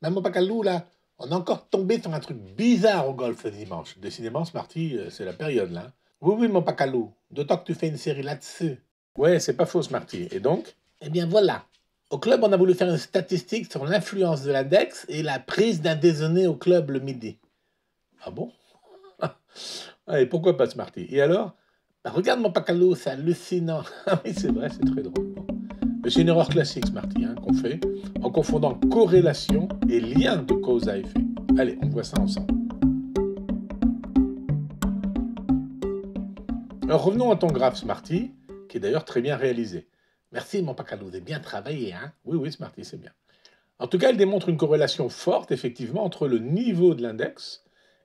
Même au Pacalou, là, on est encore tombé sur un truc bizarre au golf ce dimanche. Décidément, Smarty, c'est la période, là. Oui, oui, mon Pacalou, d'autant que tu fais une série là-dessus. Ouais, c'est pas faux, Smarty. Et donc? Eh bien, voilà. Au club, on a voulu faire une statistique sur l'influence de l'index et la prise d'un déjeuner au club le midi. Ah bon? Et pourquoi pas Smarty? Et alors? Bah, regarde mon Pacalou, c'est hallucinant. Ah oui, c'est vrai, c'est très drôle. Bon. Mais c'est une erreur classique, Smarty, hein, qu'on fait en confondant corrélation et lien de cause à effet. Allez, on voit ça ensemble. Alors revenons à ton graphe, Smarty, qui est d'ailleurs très bien réalisé. Merci, mon Pacalou, vous avez bien travaillé, hein? Oui, oui, Smarty, c'est bien. En tout cas, il démontre une corrélation forte, effectivement, entre le niveau de l'index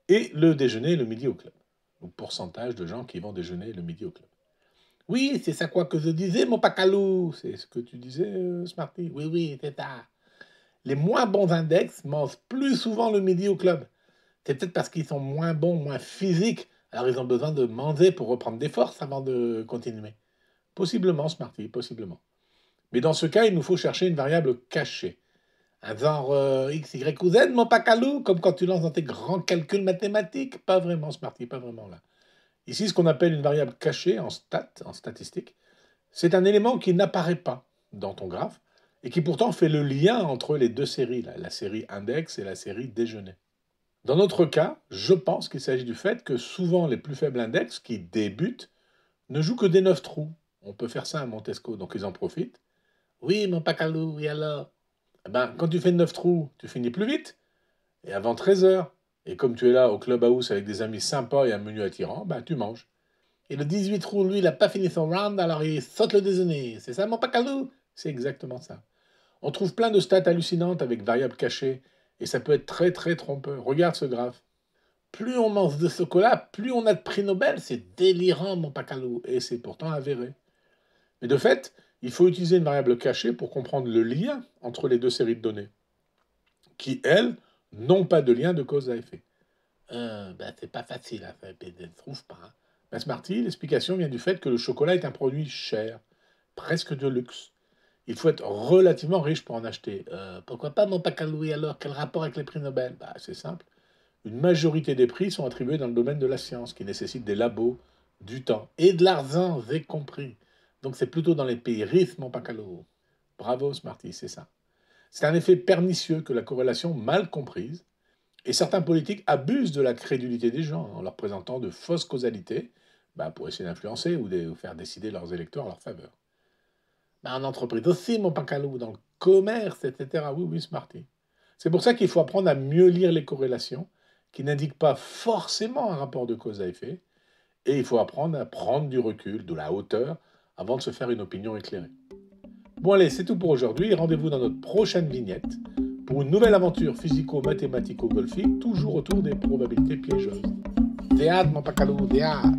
et le déjeuner le midi au club. Le pourcentage de gens qui vont déjeuner le midi au club. Oui, c'est ça quoi que je disais, mon Pacalou. C'est ce que tu disais, Smarty. Oui, oui, c'est ça. Les moins bons index mangent plus souvent le midi au club. C'est peut-être parce qu'ils sont moins bons, moins physiques. Alors ils ont besoin de manger pour reprendre des forces avant de continuer. Possiblement, Smarty, possiblement. Mais dans ce cas, il nous faut chercher une variable cachée. Un genre X, Y ou Z, mon Pacalou, comme quand tu lances dans tes grands calculs mathématiques. Pas vraiment, Smarty, pas vraiment là. Ici, ce qu'on appelle une variable cachée en statistique, c'est un élément qui n'apparaît pas dans ton graphe et qui pourtant fait le lien entre les deux séries, la série index et la série déjeuner. Dans notre cas, je pense qu'il s'agit du fait que souvent les plus faibles index qui débutent ne jouent que des 9 trous. On peut faire ça à Montesco, donc ils en profitent. Oui, mon Pacalou, oui alors? Eh ben, quand tu fais 9 trous, tu finis plus vite, et avant 13 heures. Et comme tu es là au clubhouse avec des amis sympas et un menu attirant, ben tu manges. Et le 18 trous, lui, il n'a pas fini son round, alors il saute le déjeuner. C'est ça, mon Pacalou? C'est exactement ça. On trouve plein de stats hallucinantes avec variables cachées, et ça peut être très très trompeur. Regarde ce graphe. Plus on mange de chocolat, plus on a de prix Nobel. C'est délirant, mon Pacalou. Et c'est pourtant avéré. Mais de fait, il faut utiliser une variable cachée pour comprendre le lien entre les deux séries de données, qui, elles, n'ont pas de lien de cause à effet. C'est pas facile à faire, je ne trouve pas. Hein. Ben, Smarty, l'explication vient du fait que le chocolat est un produit cher, presque de luxe. Il faut être relativement riche pour en acheter. Pourquoi pas mon Pacalou alors? Quel rapport avec les prix Nobel? C'est simple. Une majorité des prix sont attribués dans le domaine de la science, qui nécessite des labos, du temps et de l'argent, j'ai compris. Donc c'est plutôt dans les pays riches, mon Pacalou. Bravo, Smarty, c'est ça. C'est un effet pernicieux que la corrélation mal comprise, et certains politiques abusent de la crédulité des gens en leur présentant de fausses causalités pour essayer d'influencer ou de faire décider leurs électeurs à leur faveur. En entreprise aussi, mon Pacalou, dans le commerce, etc. Oui, oui, Smarty. C'est pour ça qu'il faut apprendre à mieux lire les corrélations, qui n'indiquent pas forcément un rapport de cause à effet, et il faut apprendre à prendre du recul, de la hauteur, avant de se faire une opinion éclairée. Bon allez, c'est tout pour aujourd'hui, rendez-vous dans notre prochaine vignette, pour une nouvelle aventure physico-mathématico-golfique, toujours autour des probabilités piégeuses. Théâtre, mon Pacalou, théâtre.